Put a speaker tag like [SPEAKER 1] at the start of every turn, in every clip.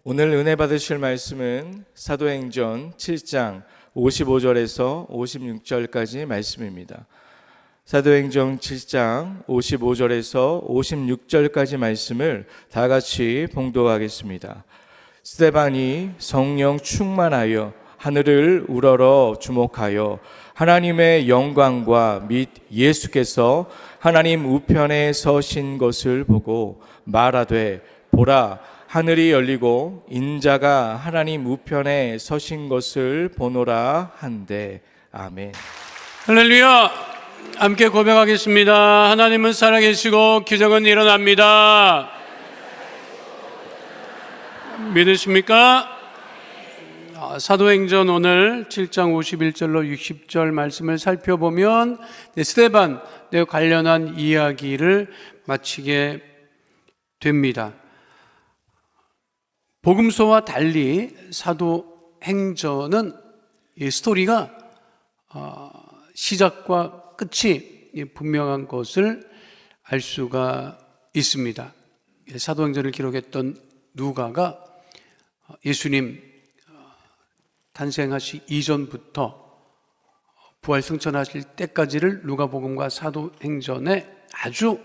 [SPEAKER 1] 오늘 은혜 받으실 말씀은 사도행전 7장 55절에서 56절까지 말씀입니다. 사도행전 7장 55절에서 56절까지 말씀을 다 같이 봉독하겠습니다. 스데반이 성령 충만하여 하늘을 우러러 주목하여 하나님의 영광과 및 예수께서 하나님 우편에 서신 것을 보고 말하되 보라 하늘이 열리고 인자가 하나님 우편에 서신 것을 보노라 한대. 아멘.
[SPEAKER 2] 할렐루야. 함께 고백하겠습니다. 하나님은 살아계시고 기적은 일어납니다. 믿으십니까? 사도행전 오늘 7장 51절로 60절 말씀을 살펴보면 스데반 관련한 이야기를 마치게 됩니다. 복음서와 달리 사도행전은 이 스토리가 시작과 끝이 분명한 것을 알 수가 있습니다. 사도행전을 기록했던 누가가 예수님 탄생하시 이전부터 부활 승천하실 때까지를 누가복음과 사도행전에 아주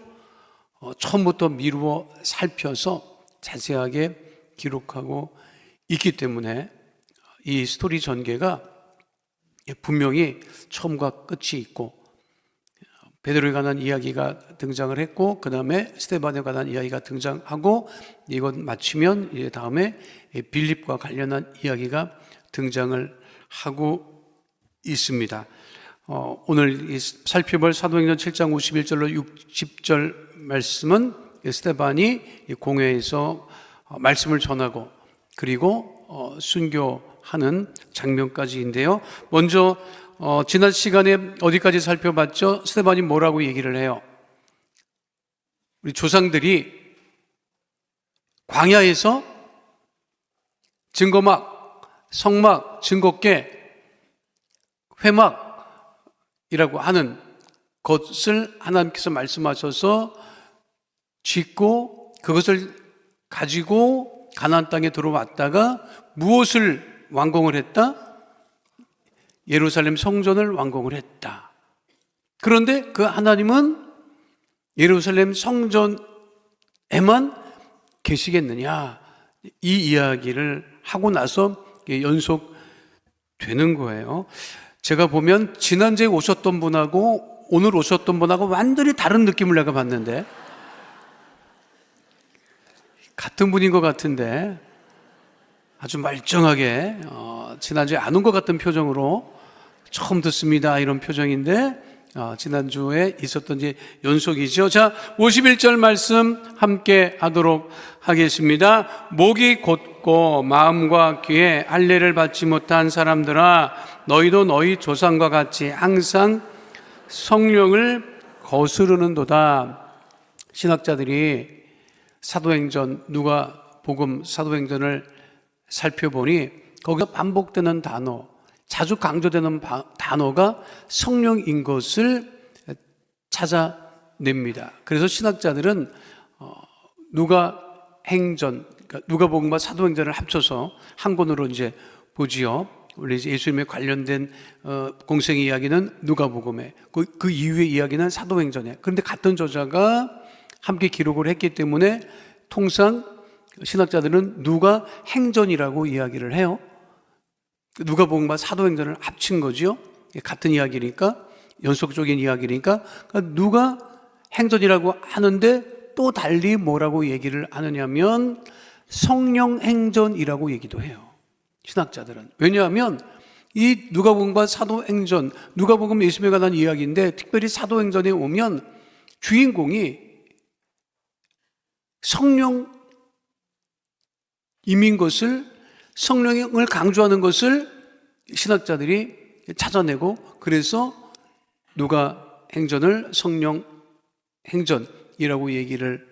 [SPEAKER 2] 처음부터 미루어 살펴서 자세하게 기록하고 있기 때문에 이 스토리 전개가 분명히 처음과 끝이 있고, 베드로에 관한 이야기가 등장을 했고 그 다음에 스데반에 관한 이야기가 등장하고, 이것 마치면 이제 다음에 빌립과 관련한 이야기가 등장을 하고 있습니다. 오늘 살펴볼 사도행전 7장 51절로 60절 말씀은 스데반이 공회에서 말씀을 전하고 그리고 순교하는 장면까지인데요. 먼저 지난 시간에 어디까지 살펴봤죠? 스데반이 뭐라고 얘기를 해요? 우리 조상들이 광야에서 증거막, 성막, 증거궤, 회막이라고 하는 것을 하나님께서 말씀하셔서 짓고 그것을 가지고 가나안 땅에 들어왔다가 무엇을 완공을 했다? 예루살렘 성전을 완공을 했다. 그런데 그 하나님은 예루살렘 성전에만 계시겠느냐? 이 이야기를 하고 나서 연속되는 거예요. 제가 보면 지난주에 오셨던 분하고 오늘 오셨던 분하고 완전히 다른 느낌을 내가 받는데, 같은 분인 것 같은데 아주 멀쩡하게 지난주에 안 온 것 같은 표정으로 처음 듣습니다 이런 표정인데, 지난주에 있었던 이제 연속이죠. 자, 51절 말씀 함께 하도록 하겠습니다. 목이 곧고 마음과 귀에 할례를 받지 못한 사람들아, 너희도 너희 조상과 같이 항상 성령을 거스르는도다. 신학자들이 사도행전, 누가복음 사도행전을 살펴보니 거기서 반복되는 단어, 자주 강조되는 단어가 성령인 것을 찾아냅니다. 그래서 신학자들은 누가행전, 그러니까 누가복음과 사도행전을 합쳐서 한 권으로 이제 보지요. 원래 예수님에 관련된 공생의 이야기는 누가복음에, 그 이후의 이야기는 사도행전에. 그런데 같은 저자가 함께 기록을 했기 때문에 통상 신학자들은 누가행전이라고 이야기를 해요. 누가복음과 사도행전을 합친 거죠. 같은 이야기니까, 연속적인 이야기니까. 그러니까 누가행전이라고 하는데 또 달리 뭐라고 얘기를 하느냐면 성령행전이라고 얘기도 해요, 신학자들은. 왜냐하면 이 누가복음과 사도행전, 누가복음 예수님에 관한 이야기인데 특별히 사도행전에 오면 주인공이 성령임인 것을, 성령을 강조하는 것을 신학자들이 찾아내고, 그래서 누가행전을 성령행전이라고 얘기를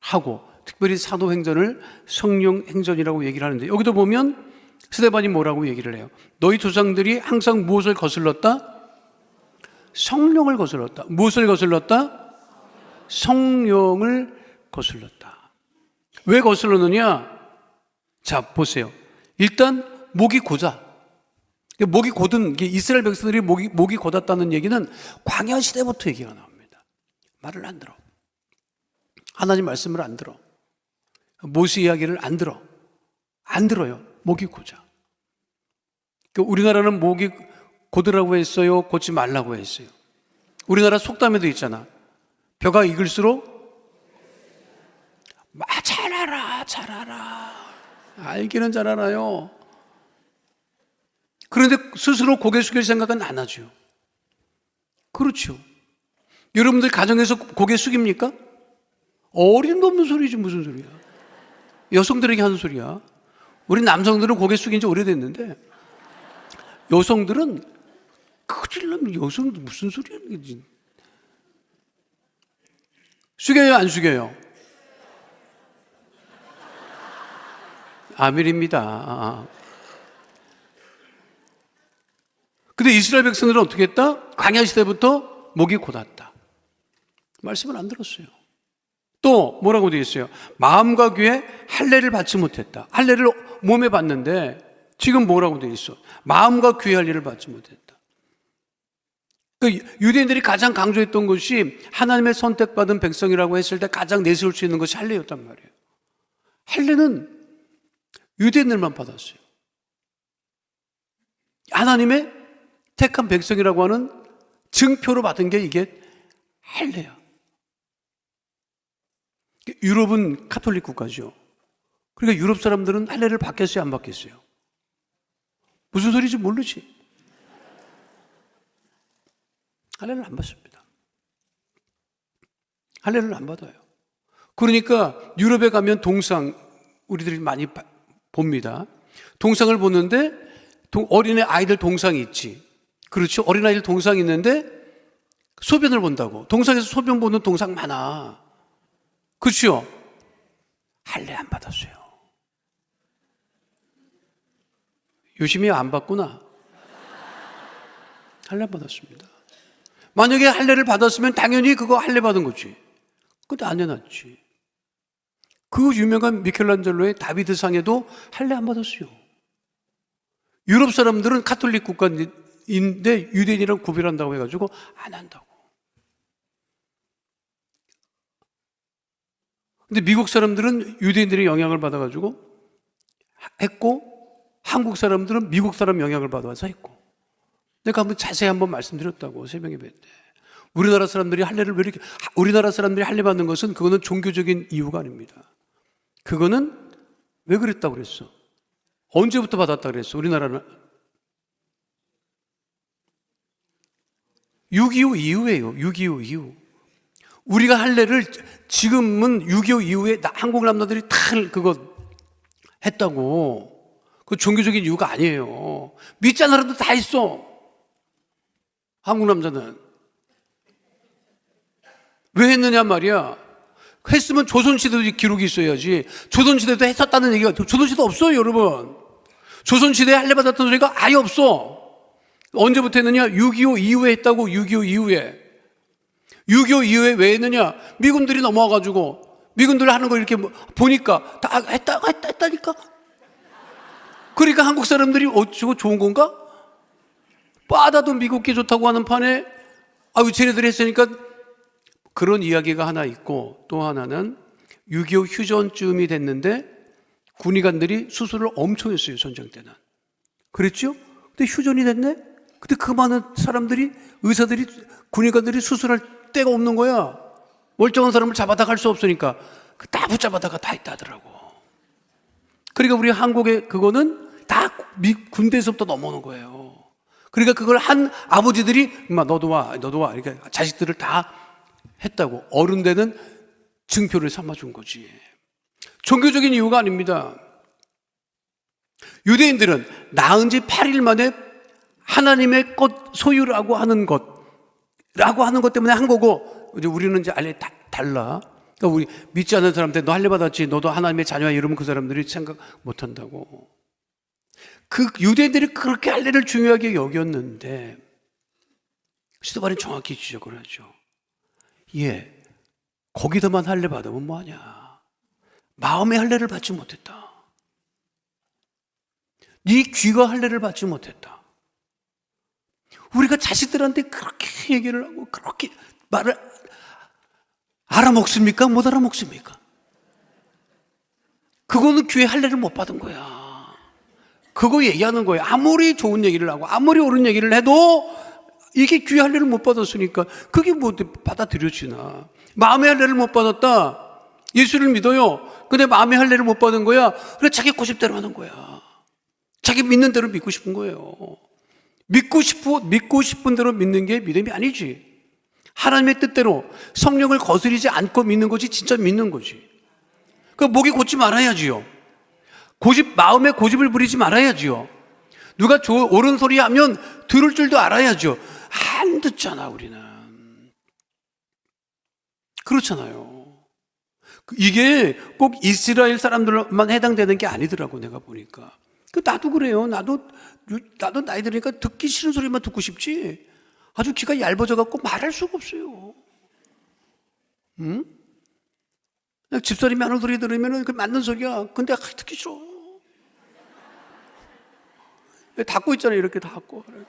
[SPEAKER 2] 하고, 특별히 사도행전을 성령행전이라고 얘기를 하는데, 여기도 보면 스데반이 뭐라고 얘기를 해요? 너희 조상들이 항상 무엇을 거슬렀다? 성령을 거슬렀다. 무엇을 거슬렀다? 성령을 거슬렀다. 왜 거슬렀느냐? 자, 보세요. 일단 목이 고자. 목이 곧은 이스라엘 백성들이 목이 곧았다는 얘기는 광야 시대부터 얘기가 나옵니다. 말을 안 들어. 하나님 말씀을 안 들어. 모세 이야기를 안 들어. 안 들어요. 목이 고자. 우리나라는 목이 고으라고 했어요? 고지 말라고 했어요? 우리나라 속담에도 있잖아. 벼가 익을수록 잘 알아, 잘 알아. 알기는 잘 알아요. 그런데 스스로 고개 숙일 생각은 안 하죠. 그렇죠. 여러분들 가정에서 고개 숙입니까? 어림도 없는 소리지, 무슨 소리야. 여성들에게 하는 소리야. 우리 남성들은 고개 숙인 지 오래됐는데 여성들은 큰일 나면 여성도 무슨 소리 하는 거지. 숙여요, 안 숙여요? 아멘입니다. 근데 이스라엘 백성들은 어떻게 했다? 광야 시대부터 목이 곧았다. 말씀을 안 들었어요. 또 뭐라고 되어 있어요? 마음과 귀에 할례를 받지 못했다. 할례를 몸에 받는데 지금 뭐라고 되어 있어? 마음과 귀의 할례를 받지 못했다. 유대인들이 가장 강조했던 것이 하나님의 선택받은 백성이라고 했을 때 가장 내세울 수 있는 것이 할례였단 말이에요. 할례는 유대인들만 받았어요. 하나님의 택한 백성이라고 하는 증표로 받은 게 이게 할례야. 유럽은 카톨릭 국가죠. 그러니까 유럽 사람들은 할례를 받겠어요, 안 받겠어요? 무슨 소리인지 모르지. 할례를 안 받습니다. 할례를 안 받아요. 그러니까 유럽에 가면 동상, 우리들이 많이 봅니다. 동상을 보는데 어린애 아이들 동상이 있지. 그렇죠? 어린아이들 동상이 있는데 소변을 본다고. 동상에서 소변 보는 동상 많아. 그렇죠? 할례 안 받았어요. 유심히 안 받구나. 할례 안 받았습니다. 만약에 할례를 받았으면 당연히 그거 할례 받은 거지. 근데 안 해놨지. 그 유명한 미켈란젤로의 다비드상에도 할례 안 받았어요. 유럽 사람들은 카톨릭 국가인데 유대인이랑 구별한다고 해가지고 안 한다고. 근데 미국 사람들은 유대인들의 영향을 받아가지고 했고, 한국 사람들은 미국 사람 영향을 받아서 했고. 내가 자세히 한번 말씀드렸다고, 새벽 예배 때. 우리나라 사람들이 할례를 왜 이렇게, 우리나라 사람들이 할례 받는 것은 그거는 종교적인 이유가 아닙니다. 그거는 왜 그랬다고 그랬어? 언제부터 받았다고 그랬어? 우리나라는 6.25 이후에요. 6.25 이후. 우리가 할례를 지금은 6.25 이후에 한국 남자들이 다 그거 했다고. 그 종교적인 이유가 아니에요. 믿지 않는 사람도 다 있어. 한국 남자는. 왜 했느냐 말이야. 했으면 조선시대도 기록이 있어야지. 조선시대도 했었다는 얘기가, 조선시대 없어요, 여러분. 조선시대에 할례 받았던 소리가 아예 없어. 언제부터 했느냐? 6.25 이후에 했다고, 6.25 이후에. 6.25 이후에 왜 했느냐? 미군들이 넘어와가지고, 미군들 하는 거 이렇게 보니까, 다 했다니까? 그러니까 한국 사람들이 저거 좋은 건가? 빠다도 미국게 좋다고 하는 판에, 아유, 쟤네들이 했으니까, 그런 이야기가 하나 있고, 또 하나는 6.25 휴전쯤이 됐는데 군의관들이 수술을 엄청 했어요, 전쟁 때는. 그랬죠? 근데 휴전이 됐네? 근데 그 많은 사람들이, 의사들이, 군의관들이 수술할 데가 없는 거야. 멀쩡한 사람을 잡아다 갈 수 없으니까 다 붙잡아다가 다 있다 하더라고. 그러니까 우리 한국의 그거는 다 군대에서부터 넘어오는 거예요. 그러니까 그걸 한 아버지들이, 엄마 너도 와. 이렇게 자식들을 다 했다고. 어른들은 증표를 삼아준 거지. 종교적인 이유가 아닙니다. 유대인들은 낳은 지 8일 만에 하나님의 것 소유라고 하는 것 때문에 한 거고, 이제 우리는 이제 알레 달라. 그러니까 우리 믿지 않는 사람한테 너 할례 받았지, 너도 하나님의 자녀야, 이러면 그 사람들이 생각 못 한다고. 그 유대인들이 그렇게 할례를 중요하게 여겼는데 스데반이 정확히 지적을 하죠. 예, 거기서만 할례 받으면 뭐하냐. 마음의 할례를 받지 못했다. 네 귀가 할례를 받지 못했다. 우리가 자식들한테 그렇게 얘기를 하고 그렇게 말을 알아먹습니까? 못 알아먹습니까? 그거는 귀에 할례를 못 받은 거야. 그거 얘기하는 거예요. 아무리 좋은 얘기를 하고 아무리 옳은 얘기를 해도 이게 귀에 할례를 못 받았으니까 그게 뭐 받아들여지나. 마음의 할례를 못 받았다. 예수를 믿어요. 근데 마음의 할례를 못 받은 거야. 그래 자기 고집대로 하는 거야. 자기 믿는 대로 믿고 싶은 거예요. 믿고 싶은 대로 믿는 게 믿음이 아니지. 하나님의 뜻대로 성령을 거스리지 않고 믿는 것이 진짜 믿는 거지. 그 목이 곧지 말아야지요. 마음에 고집을 부리지 말아야지요. 누가 옳은 소리 하면 들을 줄도 알아야죠. 안 듣잖아, 우리는. 그렇잖아요. 이게 꼭 이스라엘 사람들만 해당되는 게 아니더라고, 내가 보니까. 나도 그래요. 나도 나이 들으니까 듣기 싫은 소리만 듣고 싶지. 아주 귀가 얇아져갖고 말할 수가 없어요. 응? 집사람이 하는 소리 들으면 그 맞는 소리야. 근데 듣기 싫어. 닫고 있잖아요. 이렇게 닫고. 이렇게.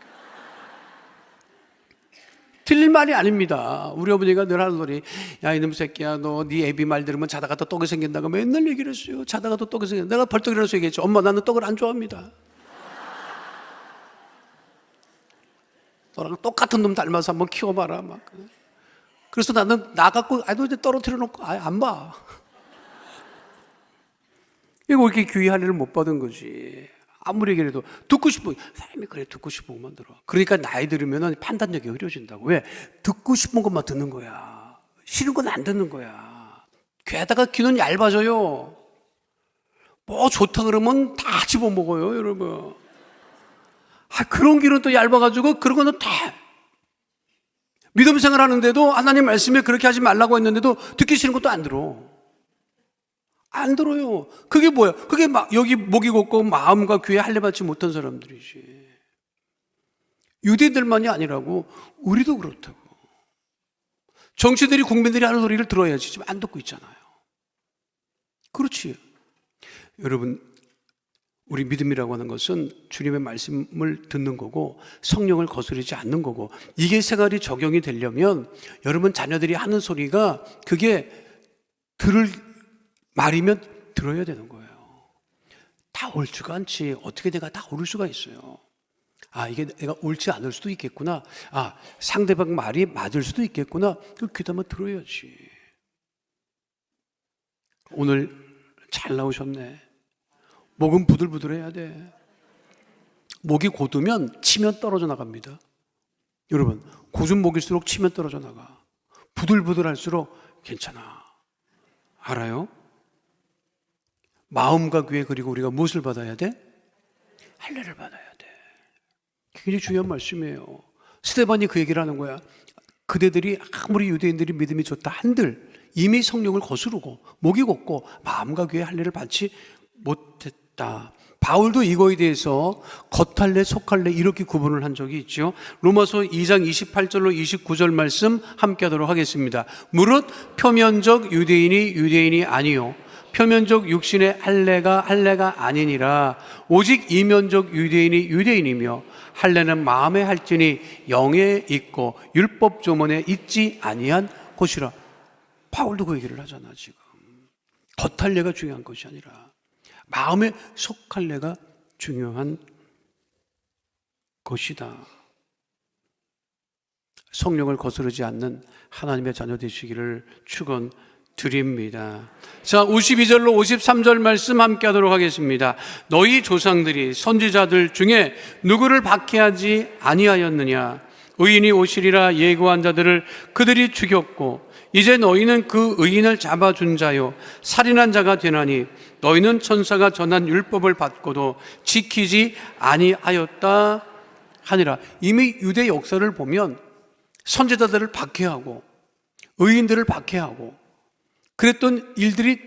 [SPEAKER 2] 틀린 말이 아닙니다. 우리 어머니가 늘 하는 소리, 야 이놈 새끼야, 너 네 애비 말 들으면 자다가 또 떡이 생긴다고 맨날 얘기를 했어요. 자다가 또 떡이 생긴다. 내가 벌떡 일어나서 얘기했죠. 엄마, 나는 떡을 안 좋아합니다. 너랑 똑같은 놈 닮아서 한번 키워봐라. 막. 그래서 나는 나갖고 아이도 이제 떨어뜨려 놓고 안 봐. 이거 이렇게 귀의 할례를 못 받은 거지. 아무리 얘기해도 듣고 싶어. 사람이 그래 듣고 싶은 것만 들어. 그러니까 나이 들으면 판단력이 흐려진다고. 왜? 듣고 싶은 것만 듣는 거야. 싫은 건 안 듣는 거야. 게다가 귀는 얇아져요. 뭐 좋다 그러면 다 집어먹어요, 여러분. 그런 귀는 또 얇아가지고 그런 거는 다 믿음 생활하는데도 하나님 말씀에 그렇게 하지 말라고 했는데도 듣기 싫은 것도 안 들어. 안 들어요. 그게 뭐야? 그게 여기 목이 곧고 마음과 귀에 할례 받지 못한 사람들이지. 유대인들만이 아니라고 우리도 그렇다고. 정치들이 국민들이 하는 소리를 들어야지. 지금 안 듣고 있잖아요. 그렇지. 여러분, 우리 믿음이라고 하는 것은 주님의 말씀을 듣는 거고 성령을 거스르지 않는 거고, 이게 생활이 적용이 되려면 여러분 자녀들이 하는 소리가 그게 들을 말이면 들어야 되는 거예요. 다 옳지가 않지. 어떻게 내가 다 옳을 수가 있어요. 이게 내가 옳지 않을 수도 있겠구나. 상대방 말이 맞을 수도 있겠구나. 그 귀담아 들어야지. 오늘 잘 나오셨네. 목은 부들부들해야 돼. 목이 곧으면 치면 떨어져 나갑니다. 여러분, 고준 목일수록 치면 떨어져 나가. 부들부들할수록 괜찮아. 알아요? 마음과 귀에, 그리고 우리가 무엇을 받아야 돼? 할례를 받아야 돼. 굉장히 중요한 말씀이에요. 스데반이 그 얘기를 하는 거야. 그대들이 아무리 유대인들이 믿음이 좋다 한들 이미 성령을 거스르고 목이 곧고 마음과 귀에 할례를 받지 못했다. 바울도 이거에 대해서 겉할례, 속할례 이렇게 구분을 한 적이 있죠. 로마서 2장 28절로 29절 말씀 함께 하도록 하겠습니다. 무릇 표면적 유대인이 아니요 표면적 육신의 할례가 아니니라. 오직 이면적 유대인이 유대인이며 할례는 마음에 할지니 영에 있고 율법 조문에 있지 아니한 것이라. 바울도 그 얘기를 하잖아. 지금 겉할례가 중요한 것이 아니라 마음의 속할례가 중요한 것이다. 성령을 거스르지 않는 하나님의 자녀 되시기를 축원드립니다. 자, 52절로 53절 말씀 함께 하도록 하겠습니다. 너희 조상들이 선지자들 중에 누구를 박해하지 아니하였느냐? 의인이 오시리라 예고한 자들을 그들이 죽였고 이제 너희는 그 의인을 잡아준 자요 살인한 자가 되나니 너희는 천사가 전한 율법을 받고도 지키지 아니하였다 하니라. 이미 유대 역사를 보면 선지자들을 박해하고 의인들을 박해하고 그랬던 일들이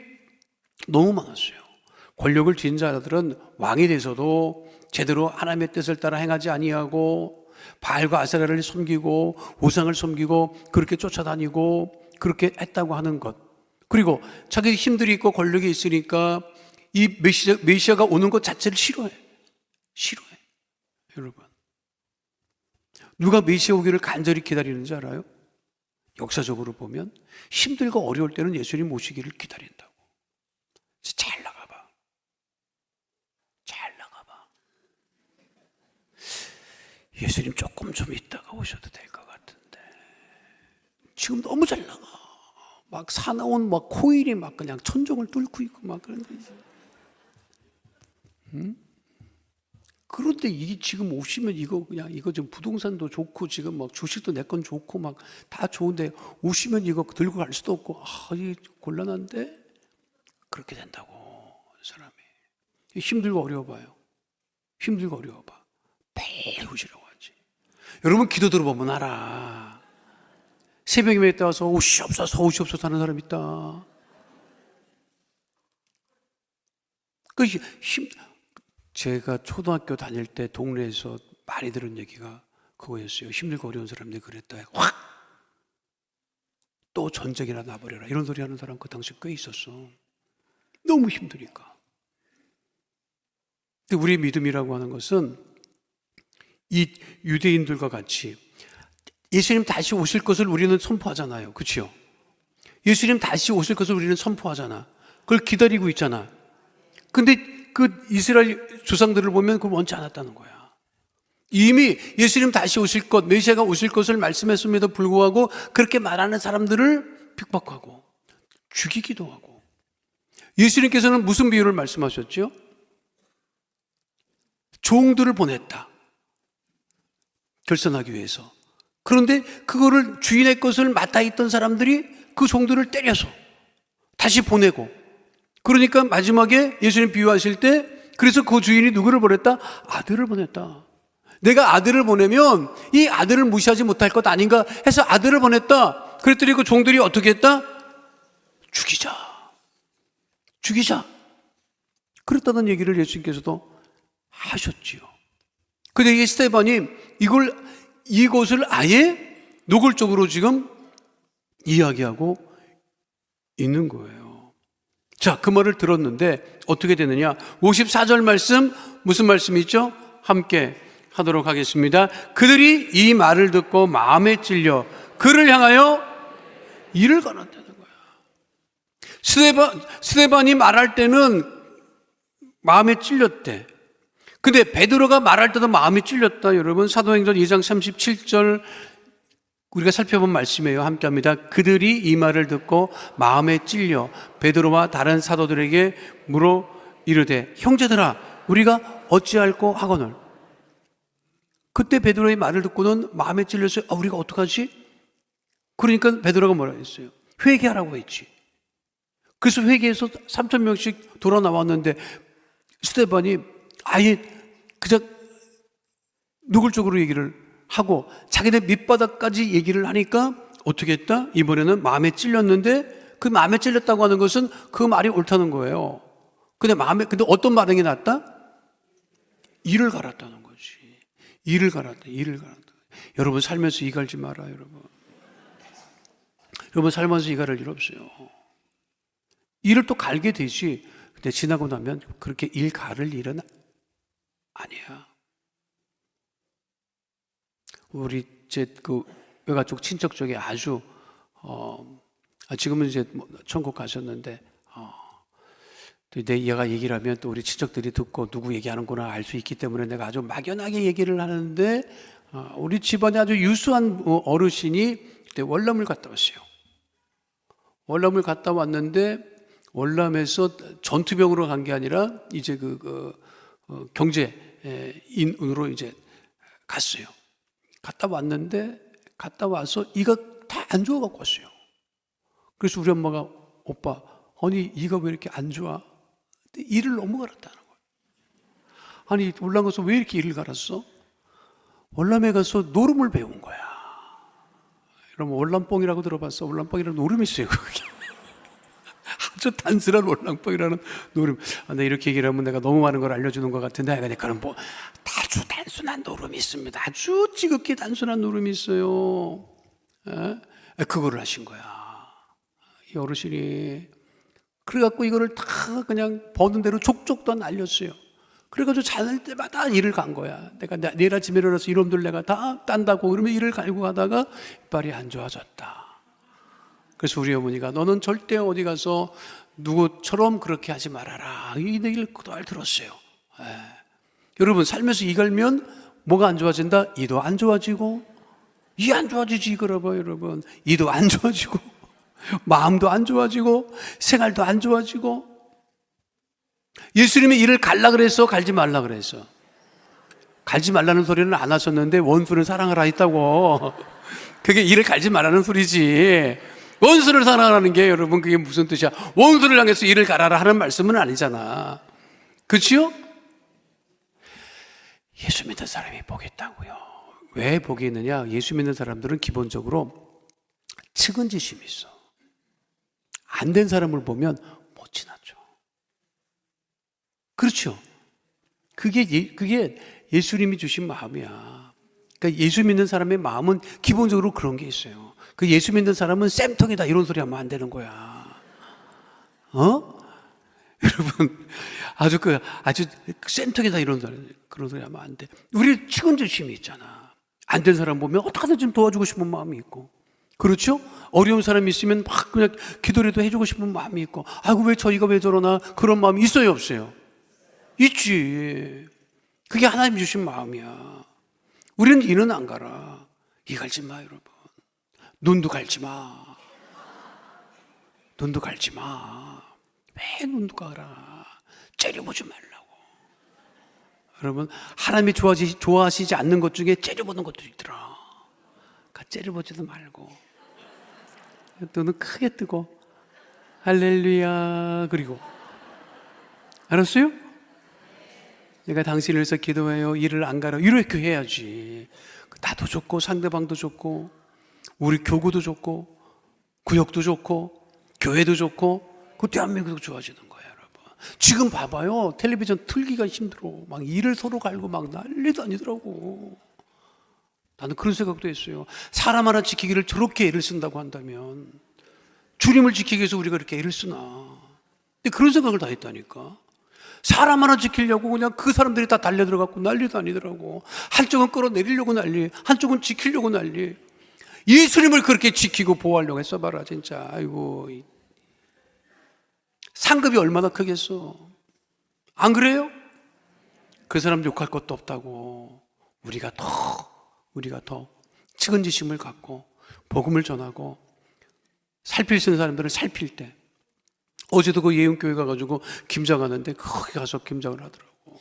[SPEAKER 2] 너무 많았어요. 권력을 쥔 자들은 왕이 돼서도 제대로 하나님의 뜻을 따라 행하지 아니하고 바알과 아세라를 섬기고 우상을 섬기고 그렇게 쫓아다니고 그렇게 했다고 하는 것, 그리고 자기 힘들이 있고 권력이 있으니까 이 메시아가 오는 것 자체를 싫어해. 싫어해. 여러분, 누가 메시아 오기를 간절히 기다리는지 알아요? 역사적으로 보면 힘들고 어려울 때는 예수님 오시기를 기다린다고. 잘 나가봐. 잘 나가봐. 예수님 조금 좀 있다가 오셔도 될 것 같은데 지금 너무 잘 나가. 막 사나운 막 코일이 막 그냥 천정을 뚫고 있고 막 그런데 그런데 이 지금 오시면 이거 그냥 이거 지금 부동산도 좋고 지금 막 주식도 내 건 좋고 막 다 좋은데 오시면 이거 들고 갈 수도 없고 이 곤란한데 그렇게 된다고. 사람이 힘들고 어려워봐요. 힘들고 어려워봐. 매일 오시라고 하지. 여러분 기도 들어보면 알아. 새벽에 몇 때 와서 오시옵소서 오시옵소서 하는 사람 있다. 그 제가 초등학교 다닐 때 동네에서 많이 들은 얘기가 그거였어요. 힘들고 어려운 사람들이 그랬다. 확! 또 전쟁이나 나버려라. 이런 소리 하는 사람 그 당시 꽤 있었어. 너무 힘드니까. 근데 우리의 믿음이라고 하는 것은 이 유대인들과 같이 예수님 다시 오실 것을 우리는 선포하잖아요. 그렇죠? 예수님 다시 오실 것을 우리는 선포하잖아. 그걸 기다리고 있잖아. 근데 그 이스라엘 조상들을 보면 그걸 원치 않았다는 거야. 이미 예수님 다시 오실 것, 메시아가 오실 것을 말씀했음에도 불구하고 그렇게 말하는 사람들을 핍박하고 죽이기도 하고. 예수님께서는 무슨 비유를 말씀하셨죠? 종들을 보냈다. 결선하기 위해서. 그런데 그거를 주인의 것을 맡아 있던 사람들이 그 종들을 때려서 다시 보내고. 그러니까 마지막에 예수님 비유하실 때 그래서 그 주인이 누구를 보냈다? 아들을 보냈다. 내가 아들을 보내면 이 아들을 무시하지 못할 것 아닌가 해서 아들을 보냈다. 그랬더니 그 종들이 어떻게 했다? 죽이자. 죽이자. 그랬다는 얘기를 예수님께서도 하셨지요. 근데 이 스데반이 이것을 아예 노골적으로 지금 이야기하고 있는 거예요. 자, 그 말을 들었는데 어떻게 되느냐? 54절 말씀, 무슨 말씀이 있죠? 함께 하도록 하겠습니다. 그들이 이 말을 듣고 마음에 찔려 그를 향하여 이를 갈았다는 거야. 스데반이 말할 때는 마음에 찔렸대. 근데 베드로가 말할 때도 마음이 찔렸다. 여러분, 사도행전 2장 37절 우리가 살펴본 말씀이에요. 함께 합니다. 그들이 이 말을 듣고 마음에 찔려 베드로와 다른 사도들에게 물어 이르되 형제들아 우리가 어찌할꼬 하거늘. 그때 베드로의 말을 듣고는 마음에 찔려서 우리가 어떡하지? 그러니까 베드로가 뭐라 했어요? 회개하라고 했지. 그래서 회개해서 3,000명씩 돌아 나왔는데 스데반이 아예 그저 노골적으로 얘기를 하고 자기네 밑바닥까지 얘기를 하니까 어떻게 했다? 이번에는 마음에 찔렸는데 그 마음에 찔렸다고 하는 것은 그 말이 옳다는 거예요. 근데 어떤 반응이 났다? 이를 갈았다는 거지. 이를 갈았다. 여러분 살면서 이 갈지 마라, 여러분. 여러분 살면서 이 갈을 일 없어요. 이를 또 갈게 되지. 근데 지나고 나면 그렇게 일 가를 일은 아니야. 우리 그 외가족 친척 쪽에 아주 지금은 이제 천국 가셨는데 또 내 얘가 얘기를 하면 또 우리 친척들이 듣고 누구 얘기하는구나 알 수 있기 때문에 내가 아주 막연하게 얘기를 하는데 우리 집안에 아주 유수한 어르신이 그때 월남을 갔다 왔어요. 월남을 갔다 왔는데 월남에서 전투병으로 간 게 아니라 이제 경제인으로 이제 갔어요. 갔다 왔는데 갔다 와서 이가 다 안 좋아 갖고 왔어요. 그래서 우리 엄마가 오빠 아니 이가 왜 이렇게 안 좋아? 근데 이를 너무 갈았다는 거예요. 아니 월남 가서 왜 이렇게 이를 갈았어? 월남에 가서 노름을 배운 거야. 여러분 월남뽕이라고 들어봤어? 월남뽕이라는 노름이 있어요. 그게. 아주 단순한 월남뽕이라는 노름. 나 이렇게 얘기를 하면 내가 너무 많은 걸 알려주는 것 같은데 그런 아주 단순한 노름이 있습니다. 아주 지극히 단순한 노름이 있어요. 그거를 하신 거야. 이 어르신이. 그래갖고 이거를 다 그냥 버는 대로 족족도 안 알렸어요. 그래가지고 자는 때마다 일을 간 거야. 내가 내일 아침에 일어나서 이놈들 내가 다 딴다고 그러면 일을 갈고 가다가 이빨이 안 좋아졌다. 그래서 우리 어머니가 너는 절대 어디 가서 누구처럼 그렇게 하지 말아라. 이 얘기를 그동안 들었어요. 여러분 살면서 이 갈면 뭐가 안 좋아진다? 이도 안 좋아지고 이 안 좋아지지 그러봐 여러분. 이도 안 좋아지고 마음도 안 좋아지고 생활도 안 좋아지고. 예수님이 이를 갈라 그랬어? 갈지 말라 그랬어? 갈지 말라는 소리는 안 하셨는데 원수는 사랑하라 했다고. 그게 이를 갈지 말라는 소리지. 원수를 사랑하라는 게 여러분 그게 무슨 뜻이야? 원수를 향해서 이를 갈아라 하는 말씀은 아니잖아. 그렇지요? 예수 믿는 사람이 복이 있다고요. 왜 복이 있느냐? 예수 믿는 사람들은 기본적으로 측은지심이 있어. 안 된 사람을 보면 못 지나쳐. 그렇죠? 그게 예수님이 주신 마음이야. 그러니까 예수 믿는 사람의 마음은 기본적으로 그런 게 있어요. 그 예수 믿는 사람은 쌤통이다 이런 소리 하면 안 되는 거야. 여러분 아주 쌤통이다 그런 소리 하면 안 돼. 우리 측은지심이 있잖아. 안 된 사람 보면 어떻게든 좀 도와주고 싶은 마음이 있고, 그렇죠? 어려운 사람이 있으면 막 그냥 기도라도 해주고 싶은 마음이 있고, 아이고 왜 저희가 왜 저러나 그런 마음이 있어요 없어요? 있지. 그게 하나님 주신 마음이야. 우리는 이는 안 가라. 이 갈지 마 여러분. 눈도 갈지 마. 눈도 갈지 마. 왜 눈도 가라. 째려보지 말라고. 여러분 하나님이 좋아하시지 않는 것 중에 째려보는 것도 있더라. 째려보지도 말고 눈은 크게 뜨고 할렐루야. 그리고 알았어요? 내가 당신을 위해서 기도해요. 일을 안 가라. 이렇게 해야지. 나도 좋고 상대방도 좋고 우리 교구도 좋고 구역도 좋고 교회도 좋고 그 대한민국도 좋아지는 거예요 여러분. 지금 봐봐요. 텔레비전 틀기가 힘들어. 막 일을 서로 갈고 막 난리도 아니더라고. 나는 그런 생각도 했어요. 사람 하나 지키기를 저렇게 애를 쓴다고 한다면 주님을 지키기 위해서 우리가 이렇게 애를 쓰나. 근데 그런 생각을 다 했다니까. 사람 하나 지키려고 그냥 그 사람들이 다 달려들어갖고 난리도 아니더라고. 한쪽은 끌어내리려고 난리, 한쪽은 지키려고 난리. 예수님을 그렇게 지키고 보호하려고 했어 봐라 진짜. 아이고, 상급이 얼마나 크겠어. 안 그래요? 그 사람 욕할 것도 없다고. 우리가 더 측은지심을 갖고 복음을 전하고 살필 쓰는 사람들을 살필 때. 어제도 그 예용교회 가가지고 김장하는데 거기 가서 김장을 하더라고.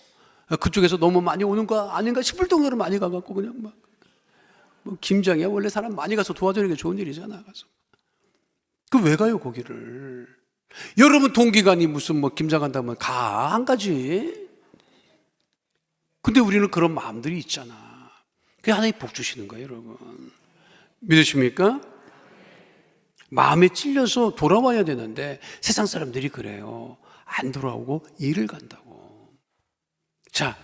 [SPEAKER 2] 그쪽에서 너무 많이 오는 거 아닌가 싶을 정도로 많이 가갖고 그냥 막 뭐 김장이야. 원래 사람 많이 가서 도와주는 게 좋은 일이잖아. 가서 그 왜 가요 거기를? 여러분 동기간이 무슨 뭐 김장한다면 가 안 가지. 근데 우리는 그런 마음들이 있잖아. 그게 하나님 복 주시는 거예요 여러분. 믿으십니까? 마음에 찔려서 돌아와야 되는데 세상 사람들이 그래요. 안 돌아오고 일을 간다고. 자,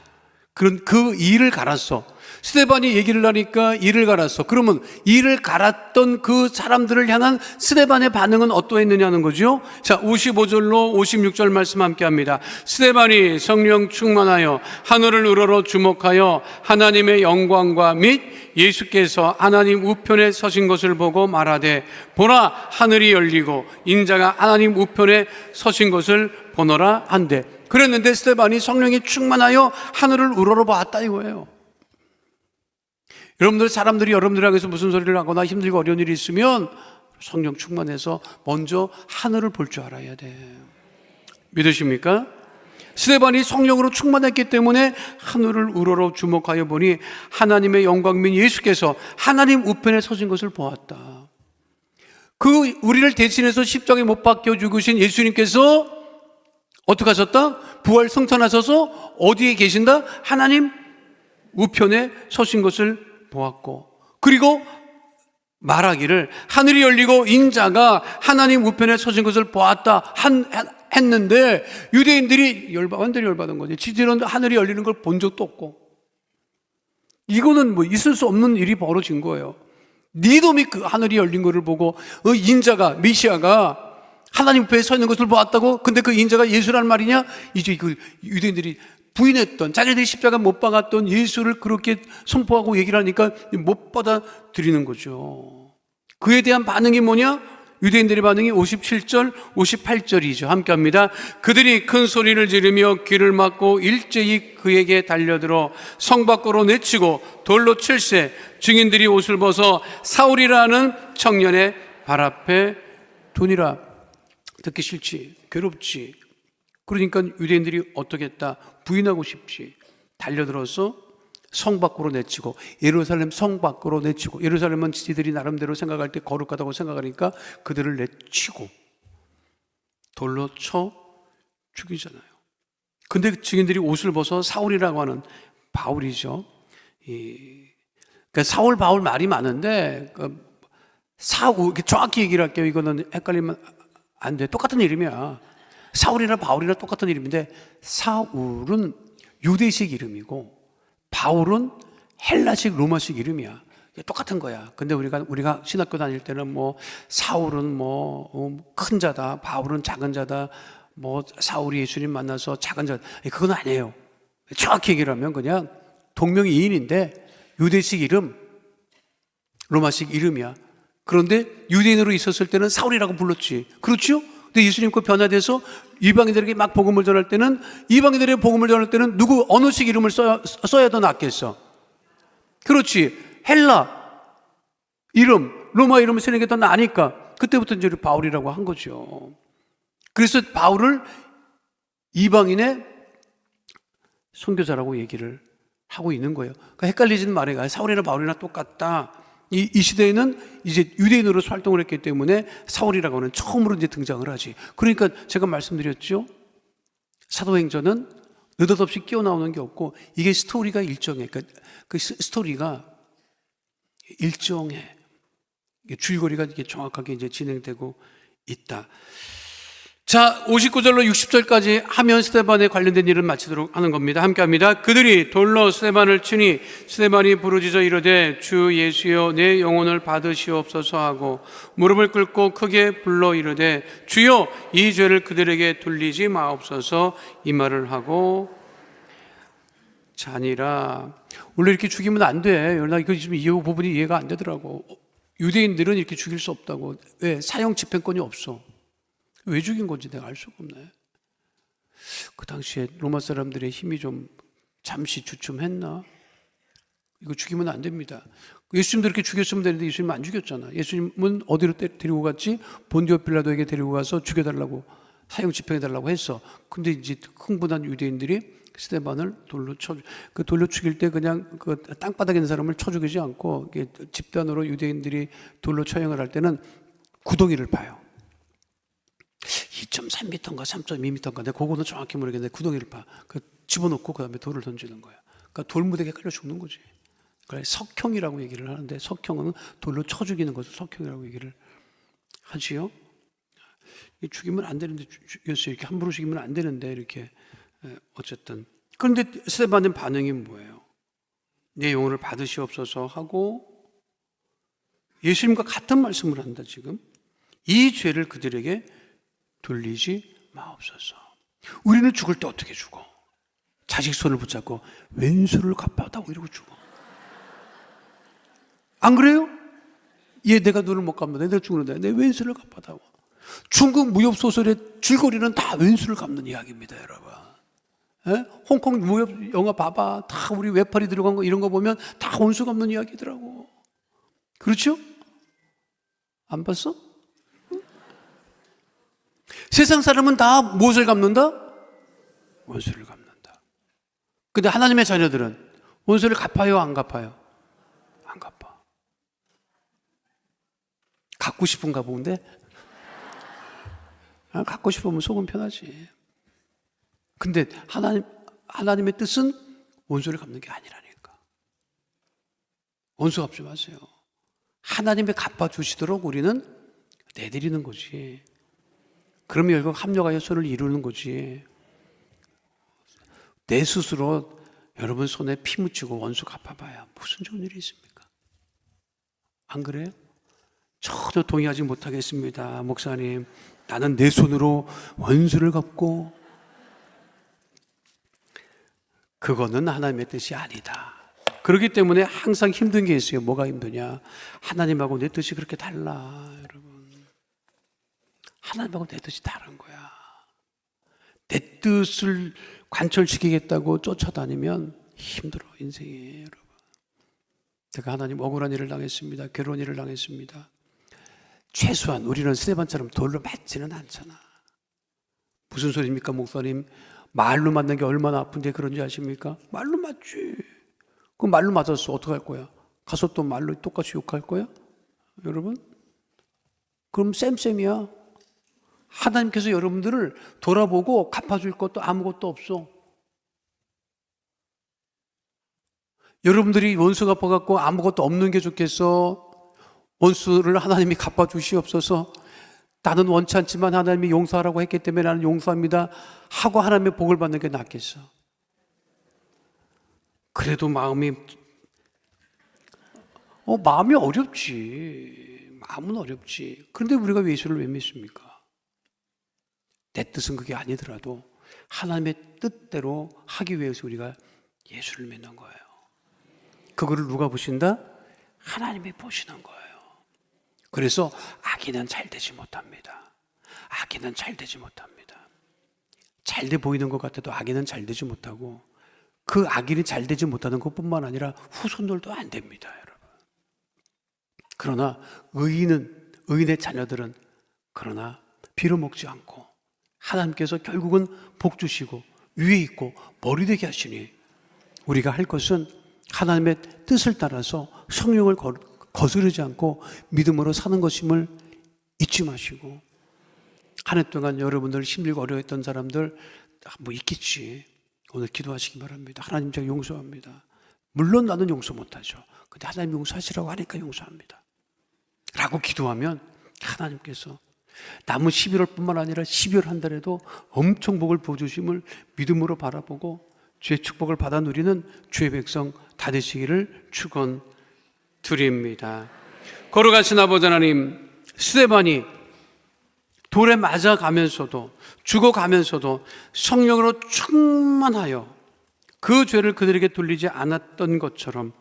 [SPEAKER 2] 그런 그 일을 갈았어. 스데반이 얘기를 하니까 일을 갈았어. 그러면 일을 갈았던 그 사람들을 향한 스데반의 반응은 어떠했느냐는 거죠. 자, 55절로 56절 말씀 함께 합니다. 스데반이 성령 충만하여 하늘을 우러러 주목하여 하나님의 영광과 및 예수께서 하나님 우편에 서신 것을 보고 말하되 보라 하늘이 열리고 인자가 하나님 우편에 서신 것을 보노라 한대. 그랬는데 스데반이 성령이 충만하여 하늘을 우러러봤다 이거예요. 여러분들 사람들이 여러분들 향해서 무슨 소리를 하거나 힘들고 어려운 일이 있으면 성령 충만해서 먼저 하늘을 볼 줄 알아야 돼. 믿으십니까? 스데반이 성령으로 충만했기 때문에 하늘을 우러러 주목하여 보니 하나님의 영광민 예수께서 하나님 우편에 서신 것을 보았다. 그 우리를 대신해서 십자가에 못 박혀 죽으신 예수님께서 어떻게 하셨다? 부활 성탄하셔서 어디에 계신다? 하나님 우편에 서신 것을 보았고, 그리고 말하기를 하늘이 열리고 인자가 하나님 우편에 서신 것을 보았다 했는데 유대인들이 완전히 열받은 거지. 지들은 하늘이 열리는 걸 본 적도 없고 이거는 뭐 있을 수 없는 일이 벌어진 거예요. 니돔이 그 하늘이 열린 것을 보고 인자가 메시아가 하나님 우편에 서 있는 것을 보았다고? 근데 그 인자가 예수라는 말이냐? 이제 그 유대인들이 부인했던, 자기들이 십자가 못 박았던 예수를 그렇게 선포하고 얘기를 하니까 못 받아들이는 거죠. 그에 대한 반응이 뭐냐? 유대인들의 반응이 57절, 58절이죠. 함께 합니다. 그들이 큰 소리를 지르며 귀를 막고 일제히 그에게 달려들어 성 밖으로 내치고 돌로 칠세, 증인들이 옷을 벗어 사울이라는 청년의 발 앞에 두니라. 듣기 싫지, 괴롭지. 그러니까 유대인들이 어떻게 했다? 부인하고 싶지. 달려들어서 성 밖으로 내치고, 예루살렘 성 밖으로 내치고, 예루살렘은 지들이 나름대로 생각할 때 거룩하다고 생각하니까 그들을 내치고 돌로 쳐 죽이잖아요. 근데 증인들이 옷을 벗어 사울이라고 하는, 바울이죠. 그러니까 사울 바울 말이 많은데 사울, 정확히 얘기를 할게요. 이거는 헷갈리면 안 돼. 똑같은 이름이야. 사울이나 바울이나 똑같은 이름인데, 사울은 유대식 이름이고 바울은 헬라식 로마식 이름이야. 똑같은 거야. 근데 우리가 신학교 다닐 때는 뭐 사울은 큰 자다, 바울은 작은 자다, 사울이 예수님 만나서 작은 자다. 그건 아니에요. 정확히 얘기를 하면 그냥 동명이인인데 유대식 이름, 로마식 이름이야. 그런데 유대인으로 있었을 때는 사울이라고 불렀지. 그렇죠? 근데 예수님 그 변화돼서 이방인들에게 막 복음을 전할 때는, 이방인들에게 복음을 전할 때는 어느식 이름을 써야 더 낫겠어? 그렇지. 헬라 이름, 로마 이름을 쓰는 게 더 나으니까 그때부터 이제 바울이라고 한 거죠. 그래서 바울을 이방인의 선교사라고 얘기를 하고 있는 거예요. 그러니까 헷갈리지는 말아요. 사울이나 바울이나 똑같다. 이 시대에는 이제 유대인으로 활동을 했기 때문에 사울이라고 하는 처음으로 이제 등장을 하지. 그러니까 제가 말씀드렸죠. 사도행전은 느닷없이 끼어 나오는 게 없고, 이게 스토리가 일정해. 그러니까 그 스토리가 일정해. 줄거리가 이게 정확하게 이제 진행되고 있다. 자, 59절로 60절까지 하면 스데반에 관련된 일을 마치도록 하는 겁니다. 함께 합니다. 그들이 돌로 스데반을 치니 스데반이 부르짖어 이르되 주 예수여 내 영혼을 받으시옵소서 하고 무릎을 꿇고 크게 불러 이르되 주여 이 죄를 그들에게 돌리지 마옵소서, 이 말을 하고 자니라. 원래 이렇게 죽이면 안 돼. 나 이거 지금 이 부분이 이해가 안 되더라고. 유대인들은 이렇게 죽일 수 없다고. 왜? 사형 집행권이 없어. 왜 죽인 건지 내가 알 수가 없네. 그 당시에 로마 사람들의 힘이 좀 잠시 주춤했나? 이거 죽이면 안 됩니다. 예수님도 이렇게 죽였으면 되는데 예수님 안 죽였잖아. 예수님은 어디로 데리고 갔지? 본디오 빌라도에게 데리고 가서 죽여달라고, 사형 집행해달라고 했어. 근데 이제 흥분한 유대인들이 스데반을 돌로 돌로 죽일 때 그냥 그 땅바닥에 있는 사람을 쳐 죽이지 않고 집단으로 유대인들이 돌로 처형을 할 때는 구덩이를 파요. 2.3m인가 3.2m인가 내가 그거는 정확히 모르겠는데 구덩이를 파. 집어넣고 그 다음에 돌을 던지는 거야. 그러니까 돌무대에 깔려 죽는 거지. 그래서 석형이라고 얘기를 하는데, 석형은 돌로 쳐 죽이는 것을 석형이라고 얘기를 하지요. 죽이면 안 되는데, 이렇게 함부로 죽이면 안 되는데, 이렇게 어쨌든. 그런데 스데반의 반응이 뭐예요? 내 영혼을 받으시옵소서 하고 예수님과 같은 말씀을 한다. 지금 이 죄를 그들에게 돌리지 마옵소서. 우리는 죽을 때 어떻게 죽어? 자식 손을 붙잡고 왼수를 갚아다오 이러고 죽어. 안 그래요? 얘 내가 눈을 못 감는다, 내가 죽는다, 내 왼수를 갚아다오. 중국 무협 소설의 줄거리는 다 왼수를 갚는 이야기입니다, 여러분. 에? 홍콩 무협 영화 봐봐. 다 우리 외팔이 들어간 거 이런 거 보면 다 원수 갚는 이야기더라고. 그렇죠? 안 봤어? 세상 사람은 다 무엇을 갚는다? 원수를 갚는다. 근데 하나님의 자녀들은 원수를 갚아요, 안 갚아요? 안 갚아. 갖고 싶은가 본데? 갖고 싶으면 속은 편하지. 근데 하나님의 뜻은 원수를 갚는 게 아니라니까. 원수 갚지 마세요. 하나님이 갚아주시도록 우리는 내드리는 거지. 그러면 결국 합력하여 선을 이루는 거지. 내 스스로 여러분 손에 피 묻히고 원수 갚아봐야 무슨 좋은 일이 있습니까? 안 그래요? 전혀 동의하지 못하겠습니다. 목사님, 나는 내 손으로 원수를 갚고 그거는 하나님의 뜻이 아니다. 그렇기 때문에 항상 힘든 게 있어요. 뭐가 힘드냐? 하나님하고 내 뜻이 그렇게 달라, 여러분. 하나님하고 내 뜻이 다른 거야. 내 뜻을 관철시키겠다고 쫓아다니면 힘들어, 인생이, 여러분. 제가 하나님 억울한 일을 당했습니다. 괴로운 일을 당했습니다. 최소한 우리는 스데반처럼 돌로 맞지는 않잖아. 무슨 소리입니까, 목사님? 말로 맞는 게 얼마나 아픈데 그런지 아십니까? 말로 맞지. 그 말로 맞았어. 어떡할 거야? 가서 또 말로 똑같이 욕할 거야? 여러분? 그럼 쌤쌤이야. 하나님께서 여러분들을 돌아보고 갚아줄 것도 아무것도 없어. 여러분들이 원수 갚아갖고 아무것도 없는 게 좋겠어? 원수를 하나님이 갚아주시옵소서. 나는 원치 않지만 하나님이 용서하라고 했기 때문에 나는 용서합니다 하고 하나님의 복을 받는 게 낫겠어. 그래도 마음이 어렵지. 마음은 어렵지. 그런데 우리가 예수를 왜 믿습니까? 내 뜻은 그게 아니더라도 하나님의 뜻대로 하기 위해서 우리가 예수를 믿는 거예요. 그거를 누가 보신다? 하나님이 보시는 거예요. 그래서 악인은 잘 되지 못합니다. 악인은 잘 되지 못합니다. 잘 돼 보이는 것 같아도 악인은 잘 되지 못하고, 그 악인이 잘 되지 못하는 것뿐만 아니라 후손들도 안 됩니다, 여러분. 그러나 의인의 자녀들은 그러나 빌어먹지 않고 하나님께서 결국은 복 주시고 위에 있고 머리 되게 하시니, 우리가 할 것은 하나님의 뜻을 따라서 성령을 거스르지 않고 믿음으로 사는 것임을 잊지 마시고, 한 해 동안 여러분들 힘들고 어려웠던 사람들 뭐 있겠지. 오늘 기도하시기 바랍니다. 하나님, 제가 용서합니다. 물론 나는 용서 못하죠. 근데 하나님 용서하시라고 하니까 용서합니다 라고 기도하면 하나님께서 남은 11월뿐만 아니라 12월 한 달에도 엄청 복을 부어주심을 믿음으로 바라보고 주의 축복을 받아 누리는 주의 백성 다 되시기를 축원드립니다. 걸어가신 아버지 하나님, 스데반이 돌에 맞아가면서도 죽어가면서도 성령으로 충만하여 그 죄를 그들에게 돌리지 않았던 것처럼,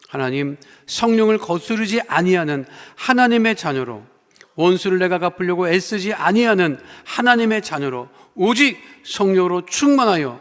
[SPEAKER 2] 하나님, 성령을 거스르지 아니하는 하나님의 자녀로, 원수를 내가 갚으려고 애쓰지 아니하는 하나님의 자녀로 오직 성령으로 충만하여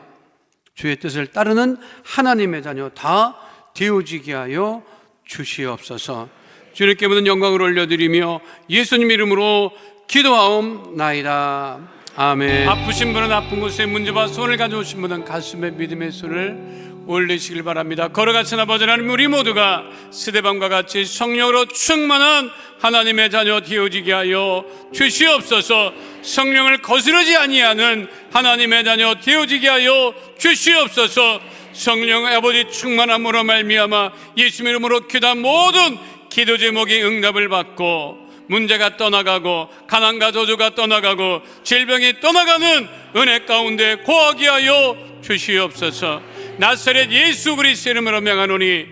[SPEAKER 2] 주의 뜻을 따르는 하나님의 자녀 다 되어지게 하여 주시옵소서. 주님께 모든 영광을 올려드리며 예수님 이름으로 기도하옵나이다. 아멘. 아프신 분은 아픈 곳에 문제와 손을 가져오신 분은 가슴에 믿음의 손을 올리시길 바랍니다. 걸어가신 아버지 하나님, 우리 모두가 스데반과 같이 성령으로 충만한 하나님의 자녀 되어지게 하여 주시옵소서. 성령을 거스르지 아니하는 하나님의 자녀 되어지게 하여 주시옵소서. 성령 아버지 충만함으로 말미암아 예수 이름으로 기도한 모든 기도 제목이 응답을 받고 문제가 떠나가고 가난과 저주가 떠나가고 질병이 떠나가는 은혜 가운데 거하게 하여 주시옵소서. 나사렛 예수 그리스도 이름으로 명하노니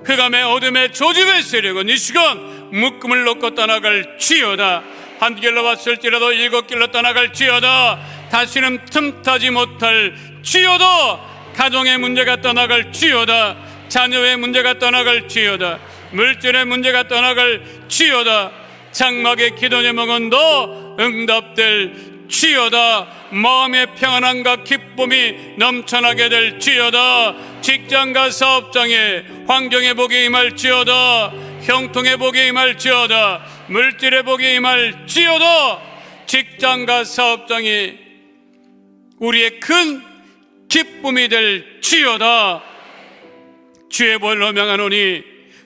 [SPEAKER 2] 흑암의 어둠의 조짐의 세력은 이 시간 묶음을 놓고 떠나갈지어다. 한 길로 왔을지라도 7길로 떠나갈지어다. 다시는 틈타지 못할지어다. 가정의 문제가 떠나갈지어다. 자녀의 문제가 떠나갈지어다. 물질의 문제가 떠나갈지어다. 장막의 기도 제목은 더 응답될지어다. 마음의 평안함과 기쁨이 넘쳐나게 될지어다. 직장과 사업장에 환경의 복이 임할지어다. 형통의 복이 임할지어다. 물질의 복이 임할지어다. 직장과 사업장이 우리의 큰 기쁨이 될지어다. 주의 벌로 명하노니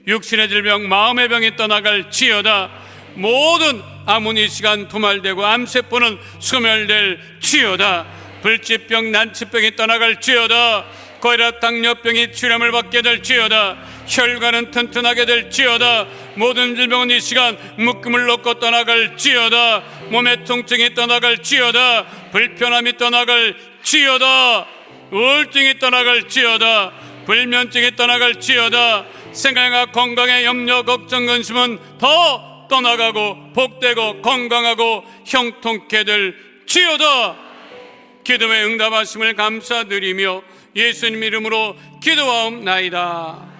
[SPEAKER 2] 육신의 질병 마음의 병이 떠나갈지어다. 모든 암은 이 시간 도말되고 암세포는 소멸될지어다. 불치병 난치병이 떠나갈지어다. 고혈압 당뇨병이 치료를 받게 될지어다. 혈관은 튼튼하게 될지어다. 모든 질병은 이 시간 묶음을 놓고 떠나갈지어다. 몸의 통증이 떠나갈지어다. 불편함이 떠나갈지어다. 우울증이 떠나갈지어다. 불면증이 떠나갈지어다. 생활과 건강의 염려 걱정 근심은 더 떠나가고 복되고 건강하고 형통케 될지어다. 기도에 응답하심을 감사드리며 예수님 이름으로 기도하옵나이다.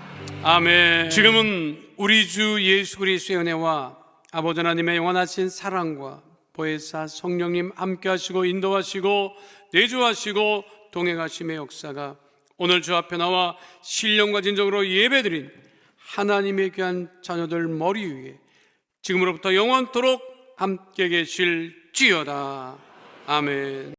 [SPEAKER 2] 아멘. 지금은 우리 주 예수 그리스도의 은혜와 아버지 하나님의 영원하신 사랑과 보혜사 성령님 함께 하시고 인도하시고 내주하시고 동행하심의 역사가 오늘 주 앞에 나와 신령과 진정으로 예배드린 하나님의 귀한 자녀들 머리 위에 지금으로부터 영원토록 함께 계실지어다. 아멘.